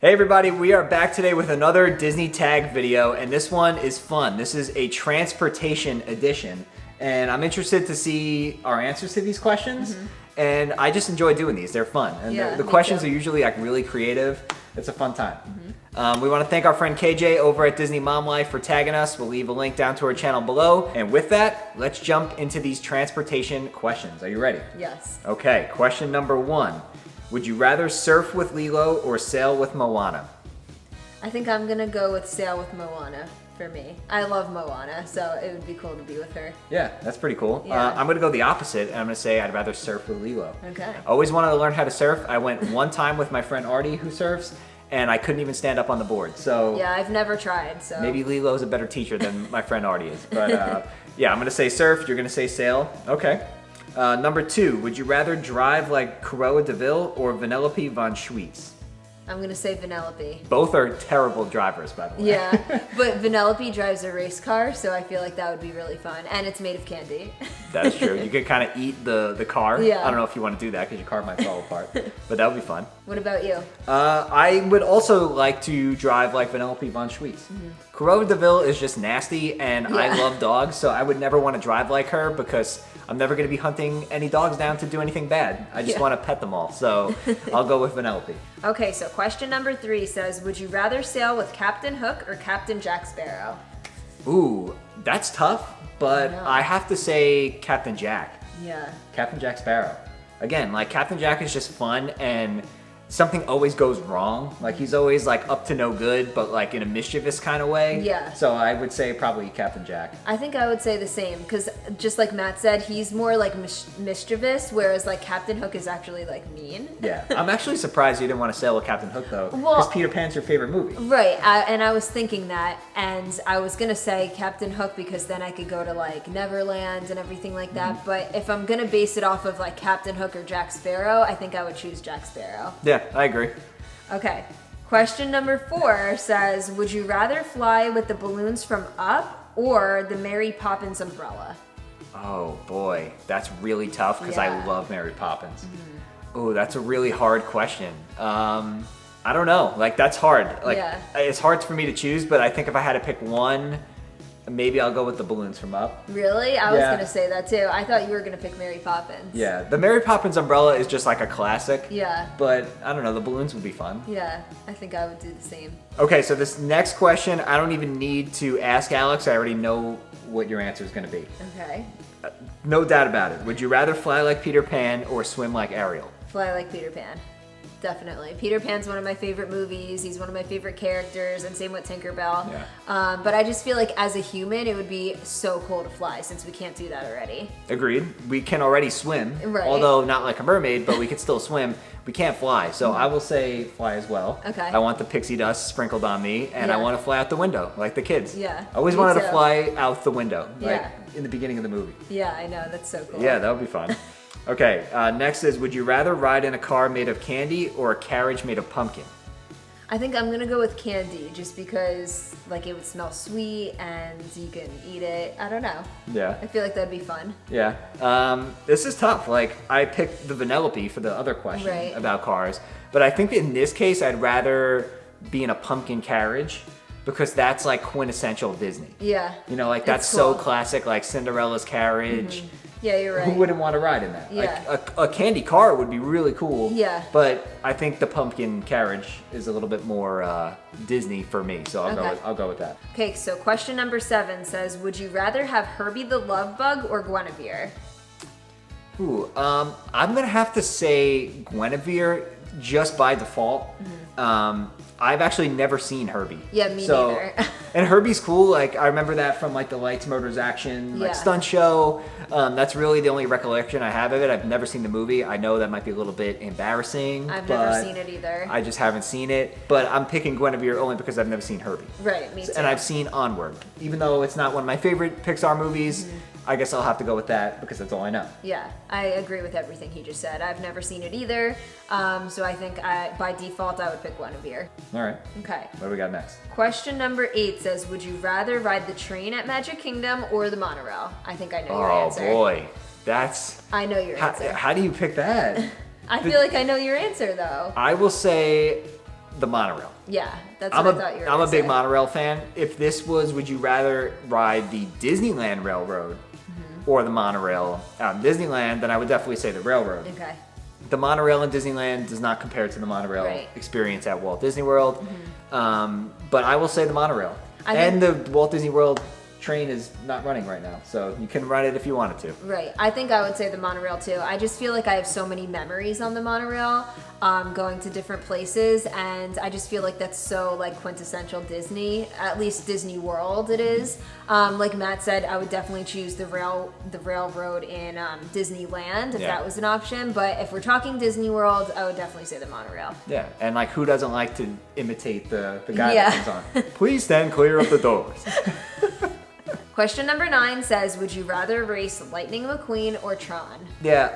Hey everybody, we are back today with another Disney tag video, and this one is fun. This is a transportation edition, and I'm interested to see our answers to these questions, and I just enjoy doing these. They're fun, and the questions are usually like really creative. It's a fun time. We want to thank our friend KJ over at DisneyMomLife for tagging us. We'll leave a link down to her channel below, and with that, let's jump into these transportation questions. Are you ready? Yes. Okay, question number 1. Would you rather surf with Lilo or sail with Moana? I think I'm gonna go with sail with Moana for me. I love Moana, so it would be cool to be with her. Yeah, that's pretty cool. Yeah. I'm gonna go the opposite, and I'm gonna say I'd rather surf with Lilo. Okay. I always wanted to learn how to surf. I went one time with my friend Artie who surfs, and I couldn't even stand up on the board. So yeah, I've never tried, so. maybe Lilo's a better teacher than my friend Artie is. But yeah, I'm gonna say surf, you're gonna say sail. Okay. Number 2, would you rather drive like Cruella de Vil or Vanellope Von Schweetz? I'm gonna say Vanellope. Both are terrible drivers, by the way. Yeah, but Vanellope drives a race car, so I feel like that would be really fun. And it's made of candy. That's true. You could kind of eat the car. Yeah. I don't know if you want to do that because your car might fall apart, but that would be fun. What about you? I would also like to drive like Vanellope Von Schweetz. Cruella de Vil is just nasty, and I love dogs, so I would never want to drive like her because I'm never going to be hunting any dogs down to do anything bad. I just want to pet them all, so I'll go with Vanellope. Okay, so question number 3 says, would you rather sail with Captain Hook or Captain Jack Sparrow? Ooh, that's tough, but I have to say Captain Jack. Yeah. Captain Jack Sparrow. Again, like Captain Jack is just fun, and something always goes wrong. Like he's always like up to no good, but like in a mischievous kind of way. Yeah. So I would say probably Captain Jack. I think I would say the same, because just like Matt said, he's more like mischievous, whereas like Captain Hook is actually like mean. Yeah. I'm actually surprised you didn't want to sail with Captain Hook though, because Well, Peter Pan's your favorite movie. Right, and I was thinking that, and I was gonna say Captain Hook because then I could go to like Neverland and everything like that, but if I'm gonna base it off of like Captain Hook or Jack Sparrow, I think I would choose Jack Sparrow. Yeah, I agree. Okay, question number 4 says, would you rather fly with the balloons from Up or the Mary Poppins umbrella? Oh boy, that's really tough because I Yeah. love Mary Poppins. Oh, that's a really hard question. I don't know. Like that's hard. Like it's hard for me to choose, but I think if I had to pick one, maybe I'll go with the balloons from Up. Really? I was gonna say that too. I thought you were gonna pick Mary Poppins. Yeah, the Mary Poppins umbrella is just like a classic. Yeah. But I don't know, the balloons would be fun. Yeah, I think I would do the same. Okay, so this next question, I don't even need to ask Alex. I already know what your answer is going to be. Okay. No doubt about it. Would you rather fly like Peter Pan or swim like Ariel? Fly like Peter Pan. Definitely. Peter Pan's one of my favorite movies. He's one of my favorite characters, and same with Tinkerbell. Yeah. But I just feel like as a human, it would be so cool to fly since we can't do that already. Agreed. We can already swim, Right. although not like a mermaid, but we can still swim. We can't fly, so I will say fly as well. Okay. I want the pixie dust sprinkled on me, and I want to fly out the window like the kids. Yeah, I always me wanted too. to fly out the window, like Yeah. in the beginning of the movie. Yeah, I know. That's so cool. Yeah, that would be fun. Okay, next is, would you rather ride in a car made of candy or a carriage made of pumpkin? I think I'm gonna go with candy just because like it would smell sweet and you can eat it. I don't know. Yeah. I feel like that'd be fun. Yeah. This is tough. Like, I picked the Vanellope for the other question Right. about cars, but I think in this case, I'd rather be in a pumpkin carriage because that's like quintessential Disney. Yeah. You know, like It's that's so cool. classic, like Cinderella's carriage. Yeah, you're right. Who wouldn't want to ride in that? Yeah. Like a candy car would be really cool. Yeah. But I think the pumpkin carriage is a little bit more Disney for me, so I'll go with that. Okay, so question number 7 says, would you rather have Herbie the Love Bug or Guinevere? Ooh, I'm gonna have to say Guinevere just by default. I've actually never seen Herbie. Yeah, me neither. And Herbie's cool. Like I remember that from like the Lights, Motors, Action like stunt show. That's really the only recollection I have of it. I've never seen the movie. I know that might be a little bit embarrassing. I've never seen it either. I just haven't seen it. But I'm picking Guinevere only because I've never seen Herbie. Right, me too. And I've seen Onward. Even though it's not one of my favorite Pixar movies, I guess I'll have to go with that because that's all I know. Yeah, I agree with everything he just said. I've never seen it either, so I think by default I would pick Guinevere. All right. Okay. What do we got next? Question number 8 says, would you rather ride the train at Magic Kingdom or the monorail? I think I know your answer. Oh boy, that's... I know your answer. How do you pick that? I feel like I know your answer though. I will say the monorail. Yeah, that's what I thought you were I'm a big say. monorail fan. If this was, would you rather ride the Disneyland Railroad or the monorail out in Disneyland, then I would definitely say the railroad. Okay. The monorail in Disneyland does not compare to the monorail experience at Walt Disney World. But I will say the monorail. And the Walt Disney World train is not running right now, so you can ride it if you wanted to. Right. I think I would say the monorail too. I just feel like I have so many memories on the monorail, going to different places, and I just feel like that's so like quintessential Disney. At least Disney World it is. Like Matt said, I would definitely choose the railroad in Disneyland if that was an option. But if we're talking Disney World, I would definitely say the monorail. Yeah, and like who doesn't like to imitate the guy that comes on? Please stand clear of the doors. Question number 9 says, would you rather race Lightning McQueen or Tron? Yeah,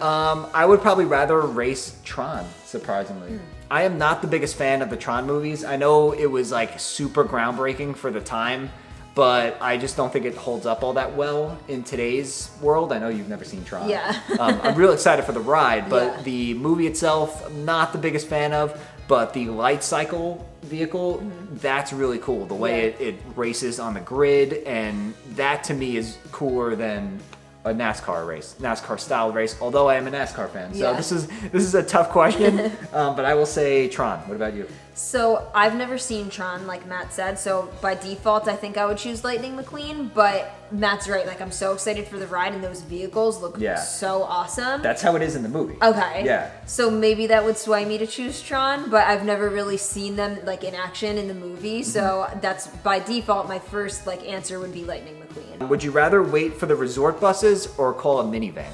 I would probably rather race Tron, surprisingly. I am not the biggest fan of the Tron movies. I know it was like super groundbreaking for the time, but I just don't think it holds up all that well in today's world. I know you've never seen Tron. Yeah. I'm real excited for the ride, but the movie itself, I'm not the biggest fan of. But the light cycle vehicle, that's really cool. The way it races on the grid, and that to me is cooler than a NASCAR race, NASCAR style race. Although I am a NASCAR fan, so this is a tough question. But I will say Tron. What about you? So I've never seen Tron, like Matt said. So by default, I think I would choose Lightning McQueen. But Matt's right. Like I'm so excited for the ride, and those vehicles look so awesome. That's how it is in the movie. Okay. Yeah. So maybe that would sway me to choose Tron, but I've never really seen them like in action in the movie. So that's by default my first like answer would be Lightning McQueen. Would you rather wait for the resort buses or call a minivan?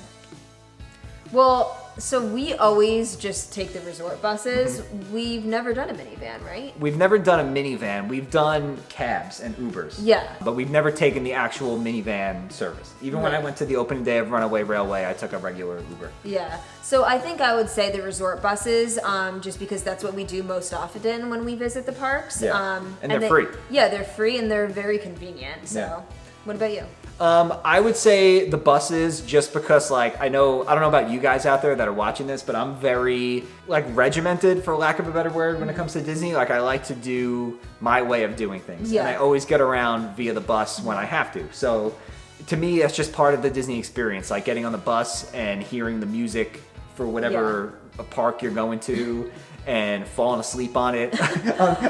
Well, so we always just take the resort buses. We've never done a minivan, right? We've never done a minivan. We've done cabs and Ubers. Yeah. But we've never taken the actual minivan service. Even when I went to the opening day of Runaway Railway, I took a regular Uber. Yeah. So I think I would say the resort buses, just because that's what we do most often when we visit the parks. Yeah. And they're free. Yeah, they're free and they're very convenient. So what about you? I would say the buses, just because like I don't know about you guys out there that are watching this, but I'm very like regimented, for lack of a better word, when it comes to Disney. Like I like to do my way of doing things, and I always get around via the bus when I have to. So to me, that's just part of the Disney experience, like getting on the bus and hearing the music for whatever park you're going to. And falling asleep on it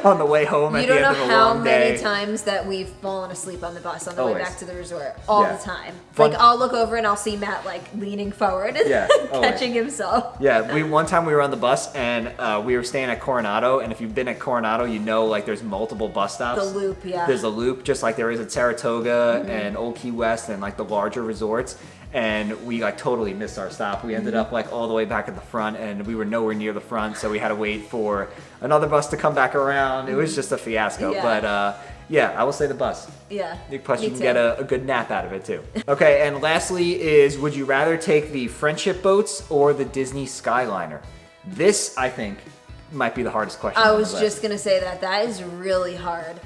on the way home at the end of a long day. You don't know how many times that we've fallen asleep on the bus on the way back to the resort. All the time. Like I'll look over and I'll see Matt like leaning forward and catching himself. Yeah, one time we were on the bus and we were staying at Coronado, and if you've been at Coronado, you know like there's multiple bus stops. The Loop, yeah. There's a Loop, just like there is at Saratoga and Old Key West and like the larger resorts. And we like totally missed our stop. We ended up like all the way back at the front, and we were nowhere near the front, so we had to wait for another bus to come back around. It was just a fiasco. But I will say the bus. Yeah. Plus you can get a good nap out of it too. Okay, and lastly is, would you rather take the Friendship boats or the Disney Skyliner? This, I think, might be the hardest question. I was just gonna say that is really hard.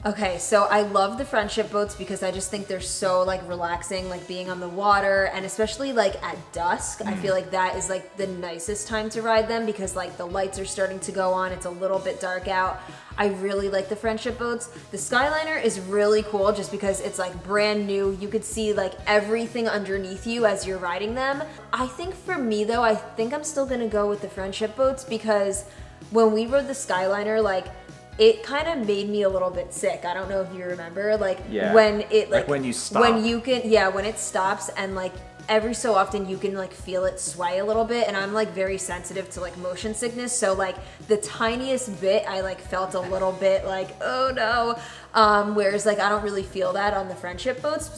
Okay, so I love the Friendship boats because I just think they're so like relaxing, like being on the water, and especially like at dusk, I feel like that is like the nicest time to ride them because like the lights are starting to go on, it's a little bit dark out. I really like the Friendship boats. The Skyliner is really cool just because it's like brand new. You could see like everything underneath you as you're riding them. I think for me though, I think I'm still gonna go with the Friendship boats because when we rode the Skyliner, like it kind of made me a little bit sick. I don't know if you remember, when it like when you stop. When it stops and like every so often you can like feel it sway a little bit, and I'm like very sensitive to like motion sickness, so like the tiniest bit I like felt a little bit like, oh no. Whereas like I don't really feel that on the Friendship boats,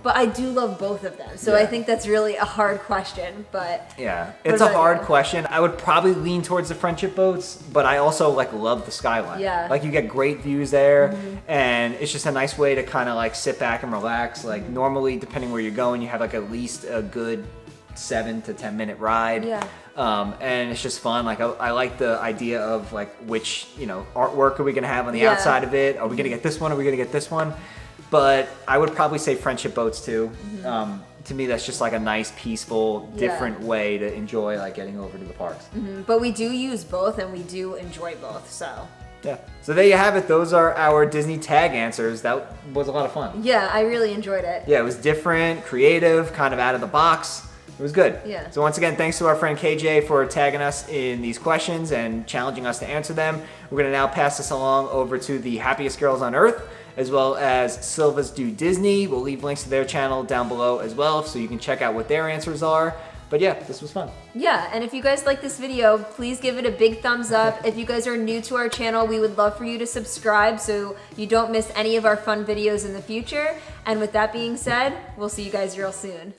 but I do love both of them, so I think that's really a hard question. But it's a hard question. I would probably lean towards the Friendship boats, but I also like love the Skyline. Like you get great views there, and it's just a nice way to kind of like sit back and relax. Like normally, depending where you're going, you have like at least a good 7 to 10 minute ride. And it's just fun. Like I like the idea of like which artwork are we gonna have on the outside of it? Are we gonna get this one? Are we gonna get this one? But I would probably say Friendship boats too. to me, that's just like a nice, peaceful, different way to enjoy like getting over to the parks. But we do use both, and we do enjoy both, so. Yeah. So there you have it. Those are our Disney tag answers. That was a lot of fun. Yeah, I really enjoyed it. Yeah, it was different, creative, kind of out of the box. It was good. Yeah. So once again, thanks to our friend KJ for tagging us in these questions and challenging us to answer them. We're going to now pass this along over to the Happiest Girls on Earth, as well as Silvas Do Disney. We'll leave links to their channel down below as well, so you can check out what their answers are. But yeah, this was fun. Yeah, and if you guys like this video, please give it a big thumbs up. If you guys are new to our channel, we would love for you to subscribe so you don't miss any of our fun videos in the future. And with that being said, we'll see you guys real soon.